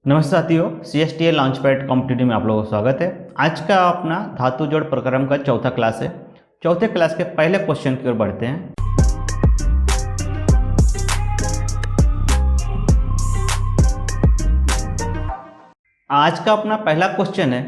नमस्ते साथियों, CSTA launchpad competitive में आप लोगों का स्वागत है। आज का अपना धातु जोड़ प्रक्रम का चौथा क्लास है। चौथे क्लास के पहले क्वेश्चन की ओर बढ़ते हैं। आज का अपना पहला क्वेश्चन है,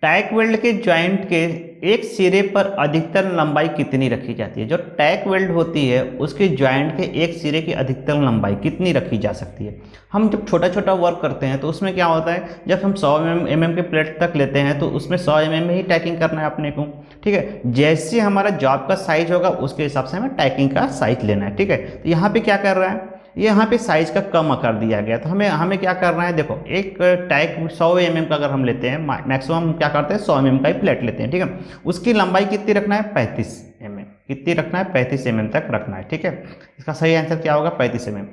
टैक वेल्ड के जॉइंट के एक सिरे पर अधिकतम लंबाई कितनी रखी जाती है। जो टैक वेल्ड होती है उसके जॉइंट के एक सिरे की अधिकतम लंबाई कितनी रखी जा सकती है। हम जब छोटा छोटा वर्क करते हैं तो उसमें क्या होता है, जब हम 100 mm के प्लेट तक लेते हैं तो उसमें 100 mm में ही टैकिंग करना है अपने को। ठीक है, जैसे हमारा जॉब का साइज होगा उसके हिसाब से हमें टैकिंग का साइज लेना है। ठीक है, तो यहाँ पे क्या कर रहा है, यहाँ पे साइज का कम आकार दिया गया, तो हमें क्या करना है। देखो, एक टैग 100 mm का अगर हम लेते हैं, मैक्सिमम हम क्या करते हैं 100 mm का ही प्लेट लेते हैं। ठीक है, उसकी लंबाई कितनी रखना है, 35 mm। कितनी रखना है, 35 mm तक रखना है। ठीक है, इसका सही आंसर क्या होगा, 35 mm।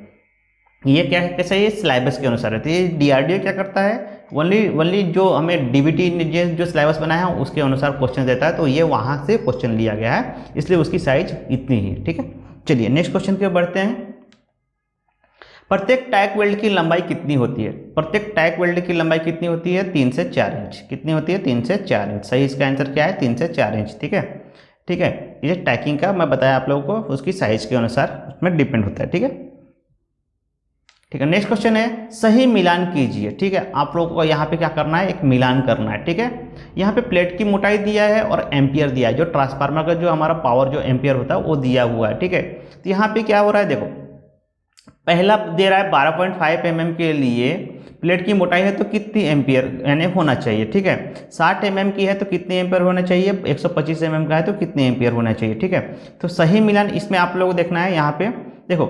ये क्या है, कैसा, ये सिलेबस के अनुसार है। तो ये DRDO क्या करता है, ओनली जो हमें DBT ने जो सिलेबस बनाया है उसके अनुसार क्वेश्चन देता है। तो ये वहाँ से क्वेश्चन लिया गया है, इसलिए उसकी साइज इतनी ही। ठीक है, चलिए नेक्स्ट क्वेश्चन की ओर बढ़ते हैं। प्रत्येक टैक वेल्ड की लंबाई कितनी होती है। प्रत्येक टैक वेल्ड की लंबाई कितनी होती है, 3 से 4 इंच। कितनी होती है, 3 से 4 इंच। सही इसका आंसर क्या है, 3 से 4 इंच। ठीक है, ठीक है, ये टैकिंग का मैं बताया आप लोगों को, उसकी साइज के अनुसार उसमें डिपेंड होता है। ठीक है, ठीक है, नेक्स्ट क्वेश्चन है, सही मिलान कीजिए। ठीक है, आप लोगों को यहाँ पे क्या करना है, एक मिलान करना है। ठीक है, यहाँ पे प्लेट की मोटाई दिया है और एम्पियर दिया है। जो ट्रांसफार्मर का जो हमारा पावर जो एम्पियर होता है वो दिया हुआ है। ठीक है, तो यहाँ पे क्या हो रहा है, देखो पहला दे रहा है 12.5 mm के लिए प्लेट की मोटाई है तो कितनी एम्पियर यानी होना चाहिए। ठीक है, 60 mm की है तो कितने एम्पियर होना चाहिए, 125 mm का है तो कितने एम्पियर होना चाहिए। ठीक है, तो सही मिलान इसमें आप लोगों को देखना है। यहाँ पे देखो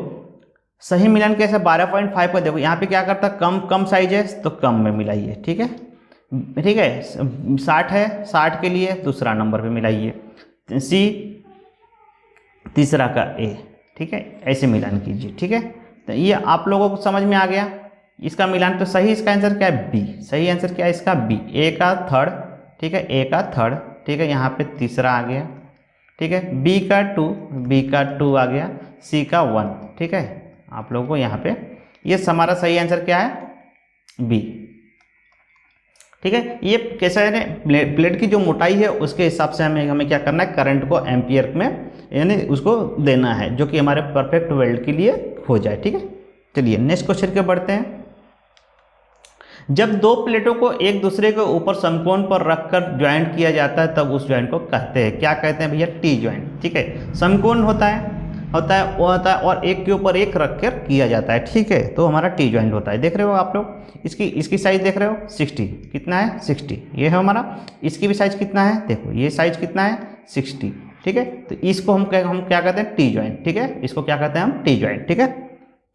सही मिलान कैसे, 12.5 का देखो यहाँ पे क्या करता है, कम साइज है तो कम में मिलाइए। ठीक है, ठीक है, 60 है, 60 के लिए दूसरा नंबर पे मिलाइए, C तीसरा का A। ठीक है, ऐसे मिलान कीजिए। ठीक है, तो ये आप लोगों को समझ में आ गया इसका मिलान। तो सही इसका आंसर क्या है, B। सही आंसर क्या है इसका, B। A का थर्ड, ठीक है, A का थर्ड, ठीक है, यहाँ पे तीसरा आ गया। ठीक है, B का 2 आ गया, C का 1। ठीक है, आप लोगों को यहाँ पे ये हमारा सही आंसर क्या है, B। ठीक है, ये कैसा है, प्लेट की जो मोटाई है उसके हिसाब से हमें क्या करना है, करंट को एम्पियर में यानी उसको देना है, जो कि हमारे परफेक्ट वेल्ड के लिए हो जाए। ठीक है, चलिए नेक्स्ट क्वेश्चन के बढ़ते हैं। जब दो प्लेटों को एक दूसरे के ऊपर समकोण पर रखकर ज्वाइंट किया जाता है तब उस ज्वाइंट को कहते हैं, क्या कहते हैं भैया, टी ज्वाइंट। ठीक है, समकोण होता है और एक के ऊपर एक रख कर किया जाता है। ठीक है, तो हमारा टी ज्वाइंट होता है। देख रहे हो आप लोग, इसकी साइज देख रहे हो 60, कितना है 60, ये है हमारा। इसकी भी साइज कितना है, देखो ये साइज कितना है 60। ठीक है, तो इसको हम क्या कहते हैं, टी ज्वाइंट। ठीक है, इसको क्या कहते हैं हम, टी ज्वाइंट। ठीक है,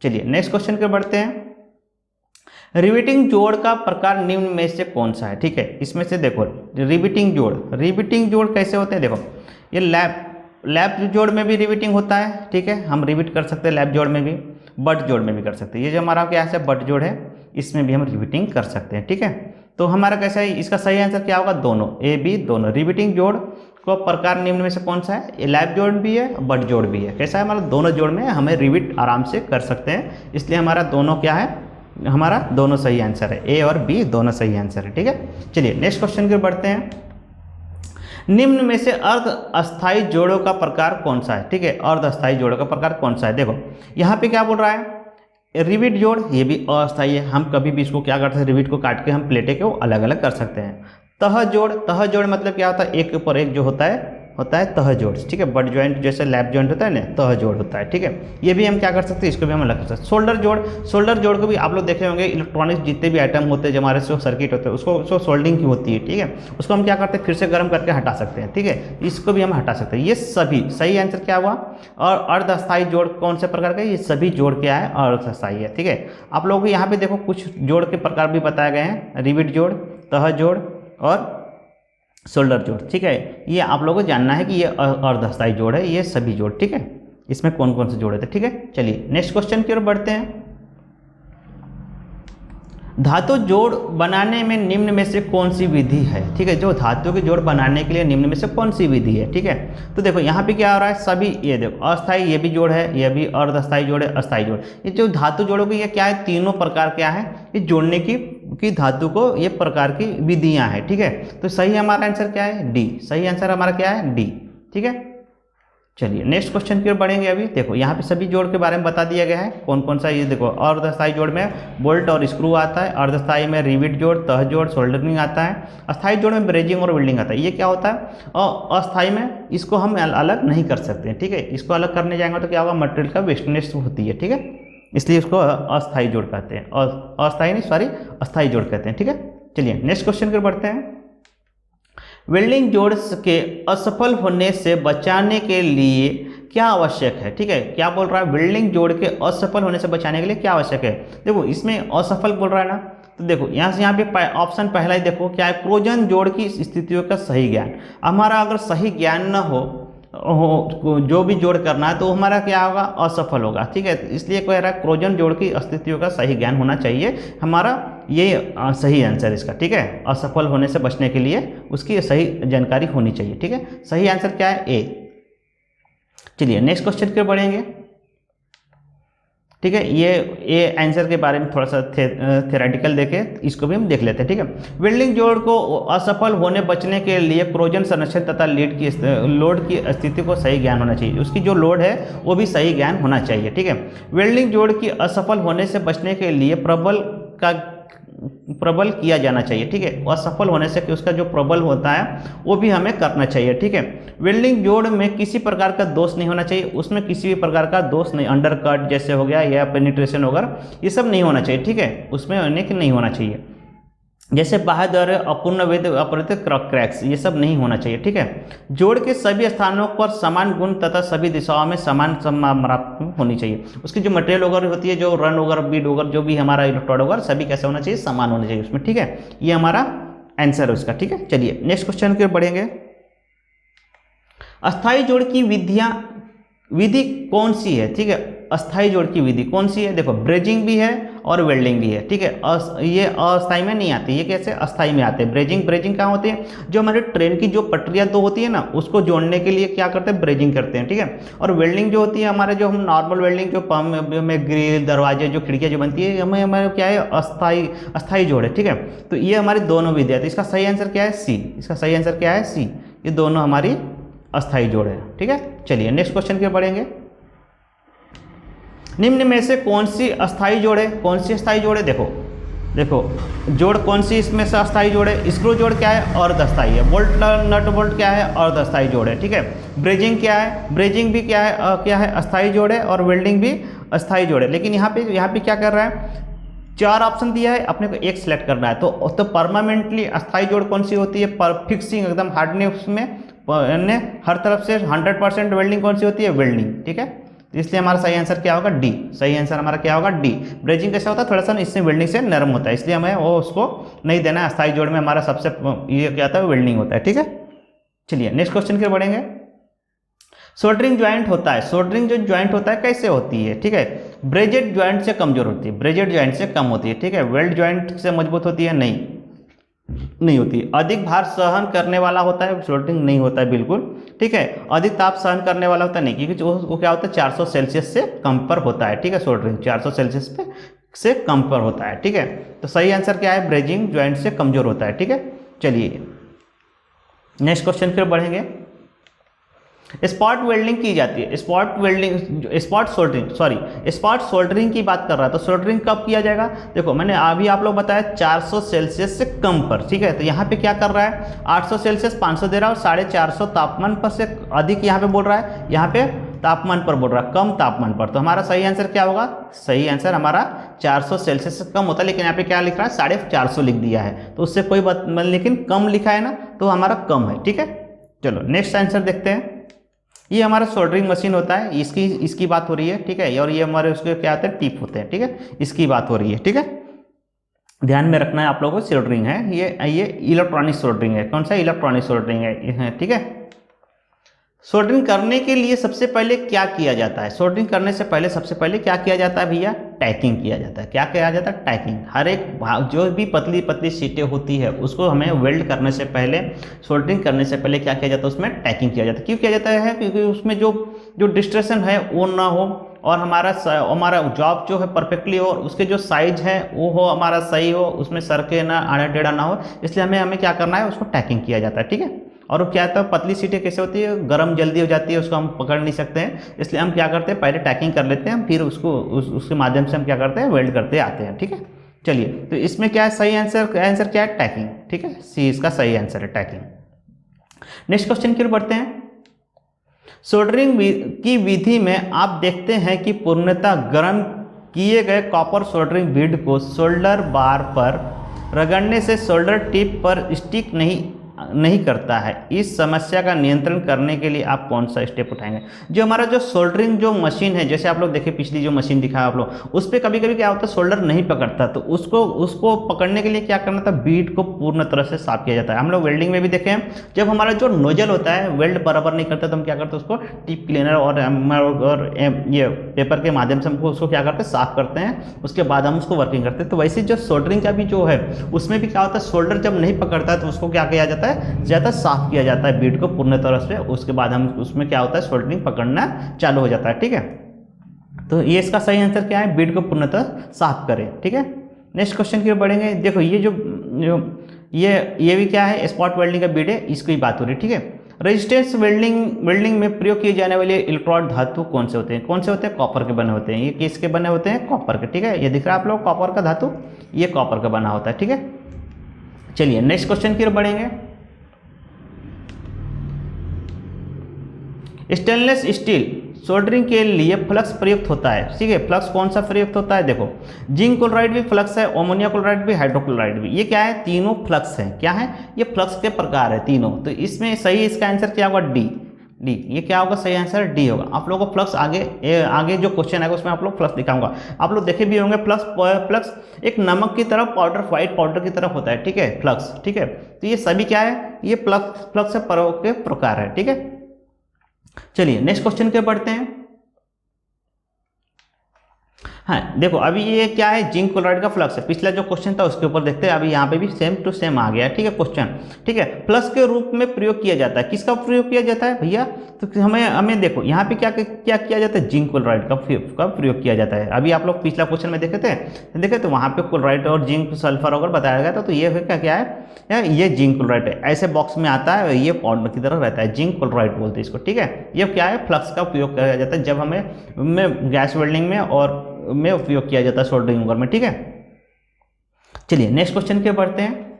चलिए नेक्स्ट क्वेश्चन के बढ़ते हैं। रिवेटिंग जोड़ का प्रकार निम्न में से कौन सा है। ठीक है, इसमें से देखो रिवेटिंग जोड़ कैसे होते हैं, देखो ये लैप जोड़ में भी रिवेटिंग होता है। ठीक है, हम रिवेट कर सकते हैं लैप जोड़ में भी, बट जोड़ में भी कर सकते हैं। ये जो हमारा क्या है बट जोड़ है, इसमें भी हम रिवेटिंग कर सकते हैं। ठीक है, तो हमारा कैसा है, इसका सही आंसर क्या होगा, दोनों, A B दोनों। रिवेटिंग जोड़ को प्रकार निम्न में से कौन सा है, ये लैप जोड़ भी है बट जोड़ भी है। कैसा है, हमारा दोनों जोड़ में हमें रिवेट आराम से कर सकते हैं, इसलिए हमारा दोनों क्या है, हमारा दोनों सही आंसर है, A और B दोनों सही आंसर है। ठीक है, चलिए नेक्स्ट क्वेश्चन की बढ़ते हैं। निम्न में से अर्ध अस्थायी जोड़ों का प्रकार कौन सा है। ठीक है, अर्ध अस्थायी जोड़ों का प्रकार कौन सा है, देखो यहाँ पे क्या बोल रहा है, रिविट जोड़, ये भी अस्थायी है। हम कभी भी इसको क्या करते हैं, रिविट को काट के हम प्लेटें को अलग अलग कर सकते हैं। तह जोड़ मतलब क्या होता है, एक के ऊपर एक जो होता है तह जोड़। ठीक है, बट ज्वाइंट जैसे लैप ज्वाइंट होता है ना, तह जोड़ होता है। ठीक है, ये भी हम क्या कर सकते हैं, इसको भी हम अलग कर सकते हैं। शोल्डर जोड़ को भी आप लोग देखे होंगे, इलेक्ट्रॉनिक्स जितने भी आइटम होते हैं जो हमारे से सर्किट होते हैं उसको सोल्डिंग की होती है। ठीक है, उसको हम क्या करते हैं, फिर से गर्म करके हटा सकते हैं। ठीक है, इसको भी हम हटा सकते हैं। ये सभी सही आंसर क्या हुआ। और अर्ध अस्थायी जोड़ कौन से प्रकार का, ये सभी जोड़ क्या है, अर्ध अस्थायी है। ठीक है, आप लोगों को यहाँ पे देखो कुछ जोड़ के प्रकार भी बताए गए हैं, रिविट जोड़, तह जोड़ और शोल्डर जोड़। ठीक है, ये आप लोगों को जानना है कि ये अर्धस्थायी जोड़ है, ये सभी जोड़। ठीक है, इसमें कौन कौन से जोड़ है। ठीक है, चलिए नेक्स्ट क्वेश्चन की ओर बढ़ते हैं। धातु जोड़ बनाने में निम्न में से कौन सी विधि है, ठीक है, जो धातु के जोड़ बनाने के लिए निम्न में से कौन सी विधि है, ठीक है। तो देखो यहाँ पे क्या हो रहा है, सभी ये देखो अस्थाई, ये भी जोड़ है, ये भी अर्धस्थाई जोड़ है, अस्थाई जोड़, ये जो धातु जोड़ों ये क्या है, तीनों प्रकार क्या है, ये जोड़ने की धातु को ये प्रकार की विधियाँ हैं, ठीक है। तो सही हमारा आंसर क्या है, डी, सही आंसर हमारा क्या है, डी, ठीक है। चलिए नेक्स्ट क्वेश्चन की ओर बढ़ेंगे। अभी देखो यहाँ पे सभी जोड़ के बारे में बता दिया गया है, कौन कौन सा, ये देखो अर्धस्थाई जोड़ में बोल्ट और स्क्रू आता है, अर्धस्थाई में रिविट जोड़, तह जोड़, सोल्डरिंग आता है, अस्थाई जोड़ में ब्रेजिंग और वेल्डिंग आता है। ये क्या होता है, और अस्थाई में इसको हम अलग नहीं कर सकते हैं, ठीक है, इसको अलग करने जाएंगे तो क्या होगा, मटेरियल का वेस्टनेस होती है, ठीक है, इसलिए इसको अस्थाई जोड़ कहते हैं, और अस्थाई नहीं सॉरी अस्थाई जोड़ कहते हैं, ठीक है। चलिए नेक्स्ट क्वेश्चन की ओर बढ़ते हैं। वेल्डिंग जोड़ के असफल होने से बचाने के लिए क्या आवश्यक है, ठीक है, क्या बोल रहा है, वेल्डिंग जोड़ के असफल होने से बचाने के लिए क्या आवश्यक है। देखो इसमें असफल बोल रहा है ना, तो देखो यहाँ से यहाँ पे ऑप्शन पहला ही देखो क्या है, क्रोजन जोड़ की स्थितियों का सही ज्ञान। हमारा अगर सही ज्ञान न हो जो भी जोड़ करना है तो हमारा क्या होगा, असफल होगा, ठीक है। इसलिए कह रहा है क्रोजन जोड़ की स्थितियों का सही ज्ञान होना चाहिए, हमारा ये सही आंसर इसका, ठीक है। असफल होने से बचने के लिए उसकी सही जानकारी होनी चाहिए, ठीक है। सही आंसर क्या है, ए। चलिए नेक्स्ट क्वेश्चन की बढ़ेंगे, ठीक है। ये आंसर के बारे में थोड़ा सा थेरेटिकल देखे, इसको भी हम देख लेते हैं, ठीक है। वेल्डिंग जोड़ को असफल होने बचने के लिए क्रोजन संरक्षण तथा लोड की स्थिति को सही ज्ञान होना चाहिए, उसकी जो लोड है वो भी सही ज्ञान होना चाहिए, ठीक है। वेल्डिंग जोड़ की असफल होने से बचने के लिए प्रबल किया जाना चाहिए, ठीक है। असफल होने से कि उसका जो प्रबल होता है वो भी हमें करना चाहिए, ठीक है। वेल्डिंग जोड़ में किसी प्रकार का दोष नहीं होना चाहिए, उसमें किसी भी प्रकार का दोष नहीं, अंडरकट जैसे हो गया या पेनिट्रेशन वगैरह ये सब नहीं होना चाहिए, ठीक है, उसमें नहीं होना चाहिए, जैसे बाह्य दर, अपूर्ण वेद, अपरित क्रैक्स, ये सब नहीं होना चाहिए, ठीक है। जोड़ के सभी स्थानों पर समान गुण तथा सभी दिशाओं में समान मात्रा होनी चाहिए, उसकी जो मटेरियल वगैरह होती है, जो रन वगैरह बीड वगैरह जो भी हमारा इलेक्ट्रोड वगैरह सभी कैसे होना चाहिए, समान होना चाहिए उसमें, ठीक है। ये हमारा आंसर है उसका, ठीक है। चलिए नेक्स्ट क्वेश्चन की ओर बढ़ेंगे। अस्थाई जोड़ की विधि कौन सी है, ठीक है, अस्थाई जोड़ की विधि कौन सी है, देखो ब्रेजिंग भी है और वेल्डिंग भी है, ठीक है। ये अस्थाई में नहीं आती, ये कैसे अस्थाई में आते हैं। ब्रेजिंग कहाँ होती है, जो हमारे ट्रेन की जो पटरियाँ दो होती है ना उसको जोड़ने के लिए क्या करते हैं, ब्रेजिंग करते हैं, ठीक है। और वेल्डिंग जो होती है हमारे, जो हम नॉर्मल वेल्डिंग जो पंप में ग्रिल, दरवाजे, जो खिड़कियाँ जो बनती है हमारे क्या है, अस्थाई जोड़ है, ठीक है। तो ये हमारी दोनों विधियाँ, तो इसका सही आंसर क्या है, सी, इसका सही आंसर क्या है, सी, ये दोनों हमारी अस्थाई जोड़ है, ठीक है। चलिए नेक्स्ट क्वेश्चन की ओर बढ़ेंगे। निम्न में से कौन सी अस्थाई जोड़ है, कौन सी अस्थाई जोड़ है, देखो जोड़ कौन सी इसमें से अस्थाई जोड़ है, स्क्रू जोड़ क्या है, अर्धस्थाई है, बोल्ट नट बोल्ट क्या है, अर्धस्थाई जोड़ है, ठीक है। ब्रेजिंग क्या है, ब्रेजिंग भी क्या है अस्थाई जोड़ है, और वेल्डिंग भी अस्थाई जोड़ है। लेकिन यहाँ पे क्या कर रहा है, 4 ऑप्शन दिया है, अपने को एक सिलेक्ट करना है। तो परमानेंटली अस्थाई जोड़ कौन सी होती है, पर फिक्सिंग एकदम हार्डनेस में हर तरफ से 100% वेल्डिंग कौन सी होती है, वेल्डिंग, ठीक है। इसलिए हमारा सही आंसर क्या होगा, डी, सही आंसर हमारा क्या होगा, डी। ब्रेजिंग कैसा होता है, थोड़ा सा इससे वेल्डिंग से नरम होता है, इसलिए हमें वो उसको नहीं देना है। अस्थाई जोड़ में हमारा सबसे ये क्या होता है, वेल्डिंग होता है, ठीक है। चलिए नेक्स्ट क्वेश्चन की बढ़ेंगे। सोल्डरिंग ज्वाइंट होता है, सोल्डरिंग जो ज्वाइंट होता है कैसे होती है, ठीक है। ब्रेजेड ज्वाइंट से कमजोर होती है, ब्रेजेड ज्वाइंट से कम होती है, ठीक है। वेल्ड ज्वाइंट से मजबूत होती है, नहीं होती। अधिक भार सहन करने वाला होता है, सोल्डरिंग नहीं होता है बिल्कुल, ठीक है। अधिक ताप सहन करने वाला होता है नहीं, क्योंकि वो क्या होता है 400 सेल्सियस से कम पर होता है, ठीक है। सोल्डरिंग 400 सेल्सियस पे से कम पर होता है, ठीक है। तो सही आंसर क्या है, ब्रेजिंग ज्वाइंट से कमजोर होता है, ठीक है। चलिए नेक्स्ट क्वेश्चन फिर बढ़ेंगे। स्पॉट वेल्डिंग की जाती है, स्पॉट सोल्डरिंग की बात कर रहा है। तो सोल्डरिंग कब किया जाएगा, देखो मैंने अभी आप लोग बताया 400 सेल्सियस से कम पर, ठीक है। तो यहाँ पे क्या कर रहा है, 800 सेल्सियस 500 दे रहा है, और 450 तापमान पर से अधिक यहाँ पे बोल रहा है, यहाँ पे तापमान पर बोल रहा है, कम तापमान पर। तो हमारा सही आंसर क्या होगा, सही आंसर हमारा 400 सेल्सियस से कम होता है, लेकिन यहाँ पे क्या लिख रहा है 450 लिख दिया है, तो उससे कोई बात, लेकिन कम लिखा है ना, तो हमारा कम है, ठीक है। चलो नेक्स्ट आंसर देखते हैं। ये हमारा सोल्डरिंग मशीन होता है, इसकी बात हो रही है, ठीक है। और ये हमारे उसके क्या होते हैं, टिप होते हैं, ठीक है, इसकी बात हो रही है, ठीक है। ध्यान में रखना है आप लोगों को, सोल्डरिंग है ये इलेक्ट्रॉनिक सोल्डरिंग है। कौन सा, इलेक्ट्रॉनिक सोल्डरिंग है, ठीक है। सोल्डरिंग करने के लिए सबसे पहले क्या किया जाता है? सोल्डरिंग करने से पहले सबसे पहले क्या किया जाता है भैया? टैकिंग किया जाता है। क्या किया जाता है? टैकिंग। हर एक भाग जो भी पतली पतली शीटें होती है उसको हमें वेल्ड करने से पहले, सोल्डरिंग करने से पहले क्या किया जाता है? उसमें टैकिंग किया जाता है। क्यों किया जाता है? क्योंकि उसमें जो जो डिस्ट्रेशन है वो ना हो और हमारा जॉब जो है परफेक्टली हो, उसके जो साइज है वो हो हमारा सही हो, उसमें सरके ना, आड़ा टेढ़ा ना हो, इसलिए हमें क्या करना है? उसको टैकिंग किया जाता है। ठीक है। और वो क्या होता है? पतली सीटें कैसे होती है? गर्म जल्दी हो जाती है, उसको हम पकड़ नहीं सकते हैं, इसलिए हम क्या करते हैं? पहले टैकिंग कर लेते हैं, फिर उसके माध्यम से हम क्या करते हैं? वेल्ड करते आते हैं। ठीक है। चलिए, तो इसमें क्या है सही आंसर? आंसर क्या है? टैकिंग। ठीक है, सी इसका सही आंसर है, टैकिंग। नेक्स्ट क्वेश्चन की ओर बढ़ते हैं। सोल्डरिंग की विधि में आप देखते हैं कि पूर्णतः गर्म किए गए कॉपर सोल्डरिंग बीड को सोल्डर बार पर रगड़ने से सोल्डर टिप पर स्टिक नहीं करता है। इस समस्या का नियंत्रण करने के लिए आप कौन सा स्टेप उठाएंगे? जो हमारा जो सोल्डरिंग जो मशीन है, जैसे आप लोग देखिए पिछली जो मशीन दिखाया आप लोग, उस पर कभी कभी क्या होता है? सोल्डर नहीं पकड़ता, तो उसको पकड़ने के लिए क्या करना था? बीड को पूर्ण तरह से साफ किया जाता है। हम लोग वेल्डिंग में भी देखे हैं, जब हमारा जो नोजल होता है वेल्ड बराबर नहीं करता तो हम क्या करते हैं? उसको टिप क्लीनर और ये पेपर के माध्यम से हमको उसको क्या करते हैं? साफ करते हैं, उसके बाद हम उसको वर्किंग करते हैं। तो वैसे जो सोल्डरिंग का भी जो है उसमें भी क्या होता है? सोल्डर जब नहीं पकड़ता है तो उसको क्या किया जाता है? ज़्यादा साफ किया जाता है बीड को पूर्ण तरह से, उसके बाद हम उसमें क्या होता है? सोल्डरिंग पकड़ना चालू हो जाता है। ठीक है, तो ये इसका सही आंसर क्या है? बीड को पूर्णतः साफ करें। ठीक है, नेक्स्ट क्वेश्चन की ओर बढ़ेंगे। देखो ये जो ये भी क्या है? स्पॉट वेल्डिंग का बीड है, इसकी बात हो रही है। ठीक है, रेजिस्टेंस वेल्डिंग में प्रयोग किए जाने वाले इलेक्ट्रोड धातु कौन से होते हैं? कौन से होते हैं? कॉपर के बने होते हैं। ये किसके बने होते हैं? कॉपर के। ठीक है, ये दिख रहा है आप लोग कॉपर का धातु, ये कॉपर का बना होता है। ठीक है, चलिए नेक्स्ट क्वेश्चन की ओर बढ़ेंगे। स्टेनलेस स्टील सोल्डरिंग के लिए फ्लक्स प्रयुक्त होता है। ठीक है, फ्लक्स कौन सा प्रयुक्त होता है? देखो, जिंक क्लोराइड भी फ्लक्स है, अमोनिया क्लोराइड भी, हाइड्रोक्लोराइड भी। ये क्या है? तीनों फ्लक्स है। क्या है? ये फ्लक्स के प्रकार है तीनों। तो इसमें सही इसका आंसर क्या होगा? डी। डी, ये क्या होगा? सही आंसर डी होगा। आप लोगों को फ्लक्स आगे जो क्वेश्चन आएगा उसमें आप लोग फ्लक्स दिखाऊंगा। आप लोग देखे भी होंगे फ्लक्स एक नमक की तरह पाउडर, व्हाइट पाउडर की तरफ होता है। ठीक है, फ्लक्स। ठीक है, तो ये सभी क्या है? ये फ्लक्स के प्रकार है। ठीक है, चलिए नेक्स्ट क्वेश्चन के बढ़ते हैं। हाँ देखो, अभी ये क्या है? जिंक क्लोराइड का फ्लक्स है। पिछला जो क्वेश्चन था उसके ऊपर देखते हैं, अभी यहाँ पे भी सेम टू सेम आ गया। ठीक है क्वेश्चन। ठीक है, फ्लक्स के रूप में प्रयोग किया जाता है। किसका प्रयोग किया जाता है भैया? तो हमें देखो यहाँ पे क्या किया जाता है? जिंक क्लोराइड का प्रयोग किया जाता है। अभी आप लोग पिछला क्वेश्चन में देखे तो वहाँ पे क्लोराइड और जिंक सल्फर वगैरह बताया गया था। तो ये क्या है? ये जिंक क्लोराइड है, ऐसे बॉक्स में आता है, ये पाउडर की तरह रहता है, जिंक क्लोराइड बोलते हैं इसको। ठीक है, ये क्या है? फ्लक्स का उपयोग किया जाता है जब हमें गैस वेल्डिंग में उपयोग किया जाता है सोल्डरिंग में। ठीक है, चलिए नेक्स्ट क्वेश्चन के बढ़ते हैं।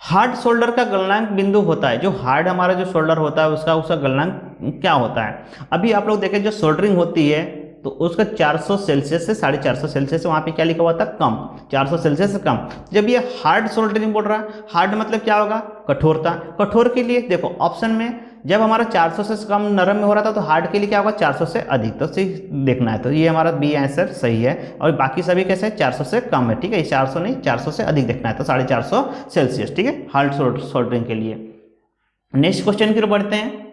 हार्ड सोल्डर का गलनांक बिंदु होता है। जो हार्ड हमारा जो सोल्डर होता है उसका गलनांक क्या होता है? अभी आप लोग देखें, जो सोल्डरिंग होती है तो उसका 400 सेल्सियस से 450 सेल्सियस, वहाँ पे क्या लिखा हुआ था? कम, 400 सेल्सियस से कम। जब ये हार्ड सोल्डरिंग बोल रहा है, हार्ड मतलब क्या होगा? कठोरता। कठोर के लिए देखो ऑप्शन में, जब हमारा 400 से कम नरम में हो रहा था तो हार्ड के लिए क्या होगा? 400 से अधिक। तो सिर्फ देखना है, तो ये हमारा बी आंसर सही है। और बाकी सभी कैसे है? 400 से कम है। ठीक है, 400 नहीं, 400 से अधिक देखना है, तो 450 सेल्सियस। ठीक है, हार्ड सोल्डरिंग के लिए। नेक्स्ट क्वेश्चन की ओर बढ़ते हैं।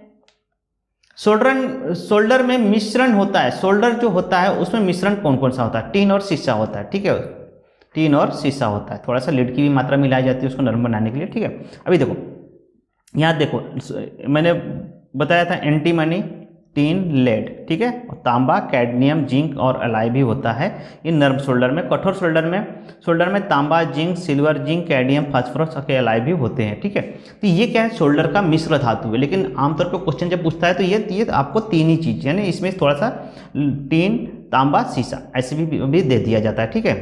सोल्डर में मिश्रण होता है। सोल्डर जो होता है उसमें मिश्रण कौन कौन सा होता है? टीन और शीशा होता है। ठीक है, टीन और शीशा होता है। थोड़ा सा लीड की भी मात्रा मिलाई जाती है उसको नरम बनाने के लिए। ठीक है, अभी देखो यहाँ देखो, मैंने बताया था एंटीमनी, टीन, लेड। ठीक है, और तांबा, कैडमियम, जिंक और अलाई भी होता है इन नरम सोल्डर में। कठोर सोल्डर में तांबा, zinc, silver, zinc, cadmium, phosphorus के अलाई भी होते हैं। ठीक है, तो ये क्या है? सोल्डर का मिश्र धातु है। लेकिन आमतौर पर क्वेश्चन जब पूछता है तो ये आपको तीन ही चीज, यानी इसमें थोड़ा सा टीन, तांबा, शीशा ऐसे भी दे दिया जाता है। ठीक है,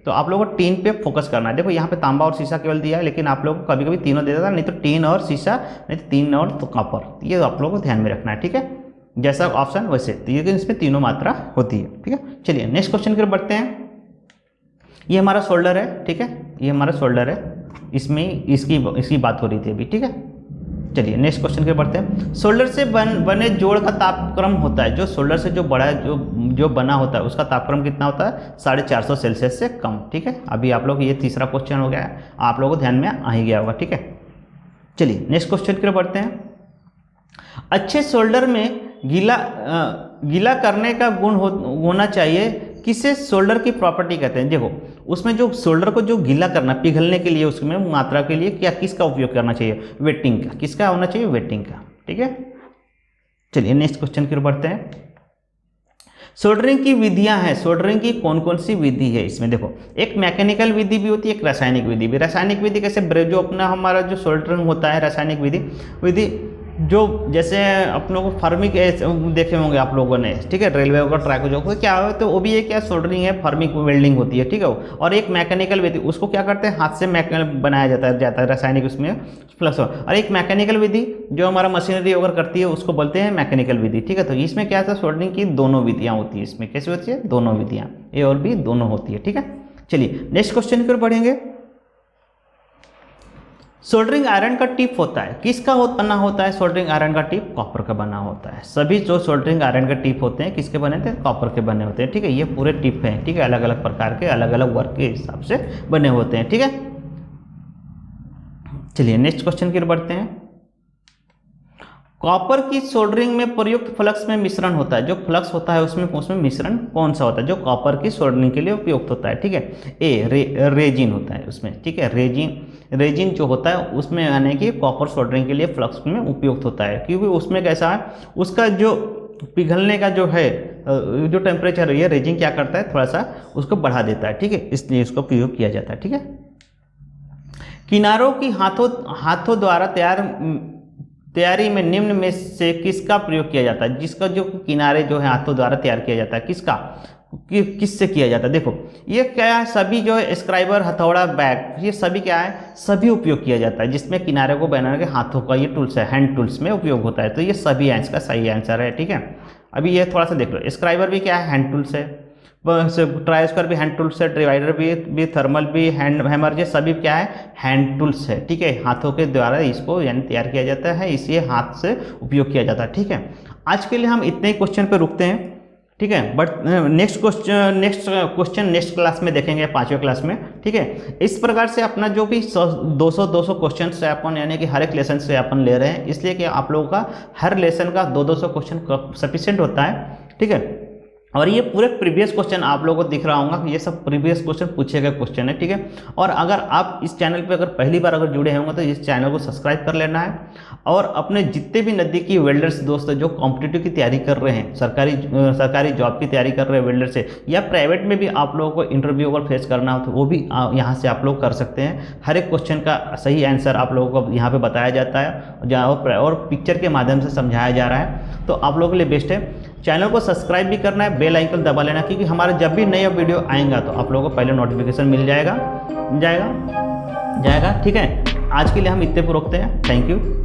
तो आप लोगों को टीन पे फोकस करना है। देखो यहाँ पे तांबा और शीशा केवल दिया है, लेकिन आप लोगों को कभी कभी तीनों दे देता है, नहीं तो टीन और शीशा, नहीं तो टीन और तो कॉपर। ये आप लोगों को ध्यान में रखना है। ठीक है, जैसा ऑप्शन वैसे, लेकिन इसमें तीनों मात्रा होती है। ठीक है, चलिए नेक्स्ट क्वेश्चन की ओर बढ़ते हैं। ये हमारा शोल्डर है। ठीक है, ये हमारा शोल्डर है, इसमें इसकी बात हो रही थी अभी। ठीक है, चलिए नेक्स्ट क्वेश्चन के बढ़ते हैं। सोल्डर से बने जोड़ का तापक्रम होता है। जो सोल्डर से जो बड़ा जो बना होता है उसका तापक्रम कितना होता है? 450 सेल्सियस से कम। ठीक है, अभी आप लोग, ये तीसरा क्वेश्चन हो गया है, आप लोगों को ध्यान में आ ही गया होगा। ठीक है, चलिए नेक्स्ट क्वेश्चन की ओर बढ़ते हैं। अच्छे सोल्डर में गीला करने का गुण होना चाहिए। किसे सोल्डर की प्रॉपर्टी कहते हैं? देखो उसमें जो सोल्डर को जो गीला करना, पिघलने के लिए, उसमें मात्रा के लिए क्या किसका उपयोग करना चाहिए? वेटिंग का। किसका होना चाहिए? वेटिंग का। ठीक है, चलिए नेक्स्ट क्वेश्चन की ओर बढ़ते हैं। सोल्डरिंग की विधियां हैं। सोल्डरिंग की कौन कौन सी विधि है? इसमें देखो एक मैकेनिकल विधि भी होती है, एक रासायनिक विधि भी। रासायनिक विधि कैसे? जो अपना हमारा जो सोल्डरिंग होता है, रासायनिक विधि जो जैसे अपनों को फार्मिक देखे होंगे आप लोगों ने, ठीक है, रेलवे का ट्रैक जो क्या हो, तो वो भी एक क्या सोल्डरिंग है, फार्मिक वेल्डिंग होती है, ठीक है। और एक मैकेनिकल विधि, उसको क्या करते हैं, हाथ से बनाया जाता है रासायनिक, उसमें फ्लक्स। और एक मैकेनिकल विधि जो हमारा मशीनरी वगैरह करती है, उसको बोलते हैं मैकेनिकल विधि, ठीक है। तो इसमें क्या है, सोल्डरिंग की दोनों विधियाँ होती है। इसमें कैसे होती है? दोनों विधियाँ, ए और बी दोनों होती है, ठीक है। चलिए नेक्स्ट क्वेश्चन की ओर बढ़ेंगे। सोल्डरिंग आयरन का टिप होता है, किसका बना होता है? सोल्डरिंग आयरन का टिप कॉपर का बना होता है। सभी जो सोल्डरिंग आयरन के टिप होते हैं किसके बने थे? कॉपर के बने होते हैं, ठीक है। ये पूरे टिप हैं, ठीक है, अलग अलग प्रकार के, अलग अलग वर्क के हिसाब से बने होते हैं, ठीक है। चलिए नेक्स्ट क्वेश्चन की ओर बढ़ते हैं। कॉपर की सोल्डरिंग में प्रयुक्त फ्लक्स में मिश्रण होता है। जो फ्लक्स होता है उसमें मिश्रण कौन सा होता है जो कॉपर की सोल्डरिंग के लिए उपयुक्त होता है? ठीक है, रेजिन होता है उसमें, ठीक है। रेजिन जो होता है उसमें यानी कि कॉपर सोल्डरिंग के लिए फ्लक्स में उपयुक्त होता है, क्योंकि उसमें कैसा है, उसका जो पिघलने का जो है जो टेम्परेचर है, ये रेजिन क्या करता है, थोड़ा सा उसको बढ़ा देता है, ठीक है, इसलिए इसको प्रयोग किया जाता है, ठीक है। किनारों की हाथों द्वारा तैयारी में निम्न में से किसका प्रयोग किया जाता है? जिसका जो किनारे जो है हाथों द्वारा तैयार किया जाता है, किससे किया जाता है? देखो ये क्या है, सभी जो है स्क्राइबर, हथौड़ा, बैग, ये सभी क्या है, सभी उपयोग किया जाता है। जिसमें किनारे को बनाने के हाथों का ये टूल्स है, हैंड टूल्स में उपयोग होता है। तो ये सभी आंसर का सही आंसर है, ठीक है। अभी ये थोड़ा सा देख लो, स्क्राइबर भी क्या है, हैंड टूल्स है, ट्राइस्कर भी हैंड टूल्स है, डिवाइडर भी थर्मल भी, हैमर, ये सभी क्या है, हैंड टूल्स है, ठीक है। हाथों के द्वारा इसको यानी तैयार किया जाता है, इसलिए हाथ से उपयोग किया जाता है, ठीक है। आज के लिए हम इतने ही क्वेश्चन पे रुकते हैं, ठीक है। But next question next class में देखेंगे, 5वीं क्लास में, ठीक है। इस प्रकार से अपना जो भी 200 क्वेश्चन से अपन यानी कि हर एक लेसन से अपन ले रहे हैं, इसलिए कि आप लोगों का हर लेसन का 200 क्वेश्चन सफिशिएंट होता है, ठीक है। और ये पूरे प्रीवियस क्वेश्चन आप लोगों को दिख रहा होगा कि ये सब प्रीवियस क्वेश्चन पूछे गए क्वेश्चन है, ठीक है। और अगर आप इस चैनल पे अगर पहली बार अगर जुड़े होंगे तो इस चैनल को सब्सक्राइब कर लेना है। और अपने जितने भी नज़दीकी वेल्डर्स दोस्त जो कॉम्पिटिटिव की तैयारी कर रहे हैं, सरकारी जॉब की तैयारी कर रहे हैं वेल्डर से, या प्राइवेट में भी आप लोगों को इंटरव्यू अगर फेस करना हो तो वो भी यहाँ से आप लोग कर सकते हैं। हर एक क्वेश्चन का सही आंसर आप लोगों को यहाँ पर बताया जाता है और पिक्चर के माध्यम से समझाया जा रहा है, तो आप लोगों के लिए बेस्ट है। चैनल को सब्सक्राइब भी करना है, बेल आइकन दबा लेना, क्योंकि हमारा जब भी नया वीडियो आएगा तो आप लोगों को पहले नोटिफिकेशन मिल जाएगा, ठीक है। आज के लिए हम इतने पर रोकते हैं। Thank you.